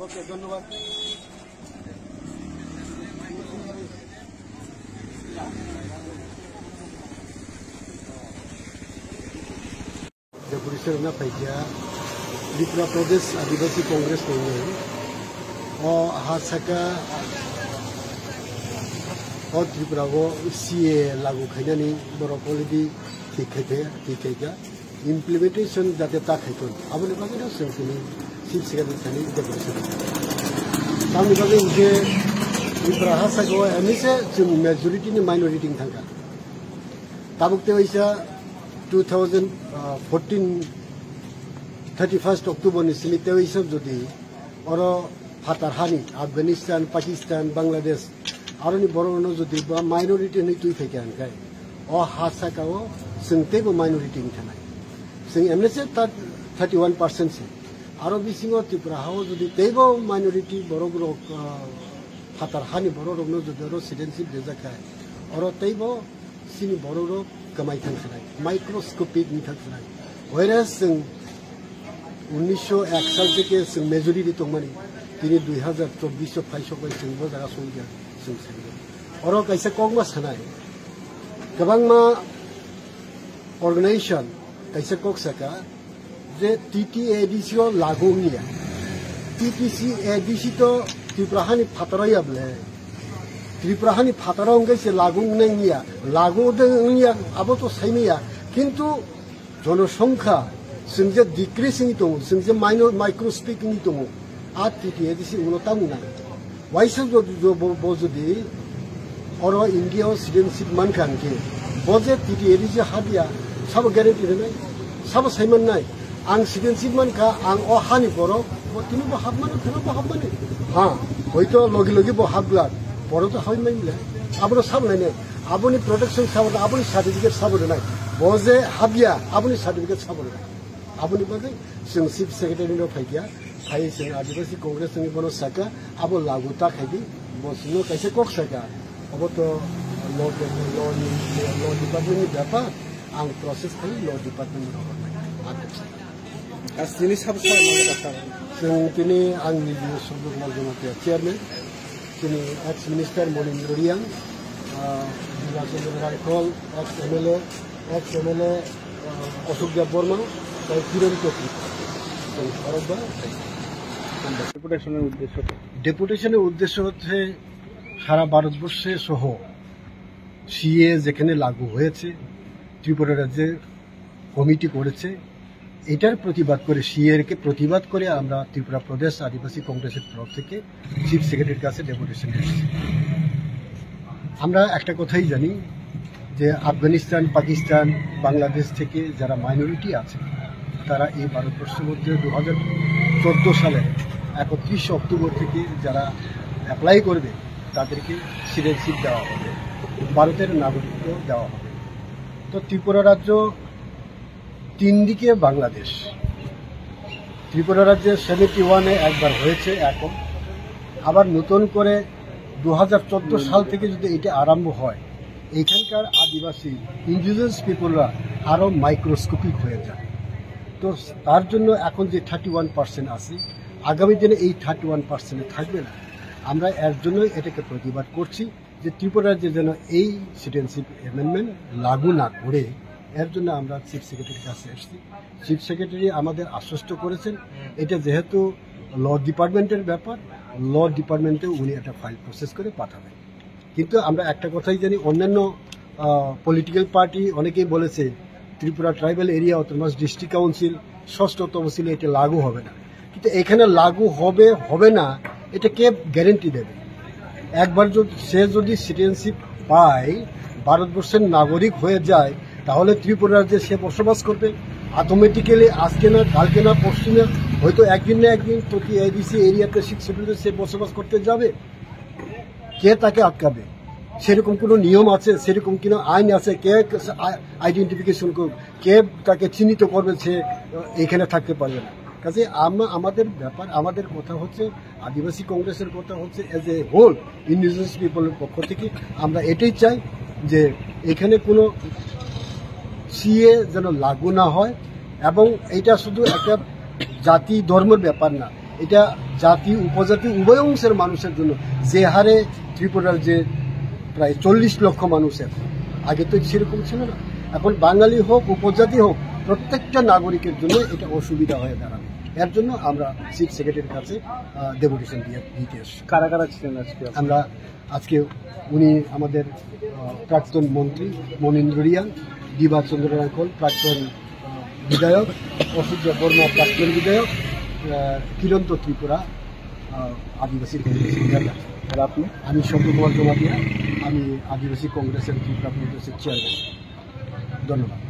ওকে, ধন্যবাদ। Deputation na paikya Tripura Pradesh Adivasi Congress Union o hasaka o Tripura go CA lagu khainani borok already tikhaika implementation jate ta khaikon aboni bagina sengkini chief secretary thani deputation tamni bagin je Tripura hasaka go emise majority ni minority thanga tabukte hoisa 2014 31st October ni simite hoisa jodi oro fatar hani Afghanistan Pakistan Bangladesh aroni borono jodi ba minority ni tui theke ankai o hasaka o singte bo minority thana sing emnese ta 31% se aro bisingo Tripura hao jodi tebo minority borogro fatar hani borogro no jodi ro citizenship dejakai oro tebo sini borogro kamai thangsanai microscopic ni thangsanai whereas 1901 साल থেকে majority তংমানি তিনি 2024 ফাইসো কই সিংবো জায়গা সঙ্গে সিংসাই or কাইসা কংমা Sanai গবাংমা organisation কাইসা ককসাকা যে TTADC ও লাগোনিয়া TTC ADC তো ত্রিপুরাহানি ফাতরাইয়াবলে ত্রিপুরাহানি ফাতরাং গাইসে লাগোংনাইয়া লাগোদংনিয়া আবতো সাইমিয়া কিন্তু জনসংখ্যা जोंजे डिक्रिसिंग दङ जोंजे माइक्रोस्पिकिंग दङ आ टिटिएडिसि उनतामुना वाइसा जुदि और इंडिया सिटिजनशिप मानखानके बजे टिटिएडिसि हाबिया सब ग्यारेंटी होनाय सब साइमन नाय आं सिटिजनशिप मानखा आं अ हानि बर तिनि बो हाबमाने तिनि बो हाबमाने हां हयतो लगे लगे बो हाबला बर तो हाबमाइले आबरो सब नायने आबोनि प्रोटेक्शन साबो आबोनि सार्टिफिकेट साबो नाय बजे हाबिया आबोनि सार्टिफिकेट साबो नाय aboni bagai जों chief secretary no phaikia phai जों आदिवासी कांग्रेस नि bono saka abo lagu ta khaidi bosno kaise kok saka abo to law department ni dapa ang process khai law department ro as tini sab sab mane kata जों tini ang ni subur maljomote chairman tini ex minister Molindro Riang Dilachandra Kol ex MLA Ashok Borma ডেপুটেশনের উদ্দেশ্য হচ্ছে সারা ভারতবর্ষে সহ CA যেখানে লাগু হয়েছে ত্রিপুরা রাজ্যে committee করেছে এটার প্রতিবাদ করে সিএ-কে প্রতিবাদ করে আমরা ত্রিপুরা প্রদেশ আদিবাসী কংগ্রেসের তরফ থেকে চিফ সেক্রেটারির কাছে ডেপুটেশন এসেছি। আমরা একটা কথাই জানি যে আফগানিস্তান পাকিস্তান বাংলাদেশ থেকে যারা মাইনরিটি আছে তারা এই ভারতবর্ষের মধ্যে 2014 সালে 31 অক্টোবর থেকে যারা অ্যাপ্লাই করবে তাদেরকে সিটিজেনশিপ দেওয়া হবে, ভারতের নাগরিকত্ব দেওয়া হবে। তো ত্রিপুরা রাজ্য তিন দিকে বাংলাদেশ, ত্রিপুরা রাজ্যে 71-এ একবার হয়েছে, এখন আবার নতুন করে 2014 সাল থেকে যদি এটা আরম্ভ হয় এখানকার আদিবাসী ইন্ডিজিনাস পিপলরা আরও মাইক্রোস্কোপিক হয়ে যায়। তো তার জন্য এখন যে 31% আছে আগামী দিনে এই 31% থাকবে না। আমরা এর জন্যই এটাকে প্রতিবাদ করছি যে ত্রিপুরা রাজ্যে যেন এই সিটিজেনশিপ অ্যামেন্ডমেন্ট লাগু না করে, এর জন্য আমরা চিফ সেক্রেটারির কাছে এসেছি। চিফ সেক্রেটারি আমাদের আশ্বস্ত করেছেন এটা যেহেতু ল ডিপার্টমেন্টের ব্যাপার, ল ডিপার্টমেন্টে উনি একটা ফাইল প্রসেস করে পাঠাবেন। কিন্তু আমরা একটা কথাই জানি, অন্যান্য পলিটিক্যাল পার্টি অনেকেই বলেছে Tripura tribal area autonomous district council 6ষ্ঠ তহসিলে এটা লাগু হবে না, কিন্তু এখানে লাগু হবে না এটা কে গ্যারেন্টি দেবে? একবার যদি সিটিজেনশিপ পায়, ভারতবর্ষের নাগরিক হয়ে যায়, তাহলে ত্রিপুরা রাজ্যে সে বসবাস করবে অটোমেটিক্যালি। আজকে না কালকে না পরশু না, হয়তো একদিন না একদিন প্রতি এডিসি এরিয়াতে 6 শিডিউলে সে বসবাস করতে যাবে। কে তাকে আটকাবে? সেরকম কোনো নিয়ম আছে, সেরকম কোনো আইন আছে? কে আইডেন্টিফিকেশন করবে, কে তাকে চিহ্নিত করবে সে এখানে থাকতে পারবে না? কাজে আমাদের ব্যাপার, আমাদের কথা হচ্ছে, আদিবাসী কংগ্রেসের কথা হচ্ছে এজ এ হোল ইন্ডিজিনাস পিপলের পক্ষ থেকে আমরা এটাই চাই যে এখানে কোনো সিএ যেন লাগু না হয়, এবং এটা শুধু একটা জাতি ধর্মের ব্যাপার না, এটা জাতি উপজাতি উভয় অংশের মানুষের জন্য। যে হারে ত্রিপুরার যে প্রায় 40 লক্ষ মানুষ, এখন আগে তো সেরকম ছিল না, এখন বাঙালি হোক উপজাতি হোক প্রত্যেকটা নাগরিকের জন্য এটা অসুবিধা হয়ে দাঁড়াবে। এর জন্য আমরা চিফ সেক্রেটারির কাছে ডেপুটেশন দিতে এসেছি। কারা কারা ছিলেন আজকে? আমরা আজকে উনি আমাদের প্রাক্তন মন্ত্রী মনীন্দ্র রিয়াং, দিবা চন্দ্র রায়কল প্রাক্তন বিধায়ক, অসুখ বর্মা প্রাক্তন বিধায়ক, কিরন্ত ত্রিপুরা আদিবাসী কংগ্রেসের নেতা। আর আপনি? আমি শঙ্কর কুমার জমাতিয়া, আমি আদিবাসী কংগ্রেসের ত্রিপুরা কংগ্রেসের চেয়ারম্যান। ধন্যবাদ।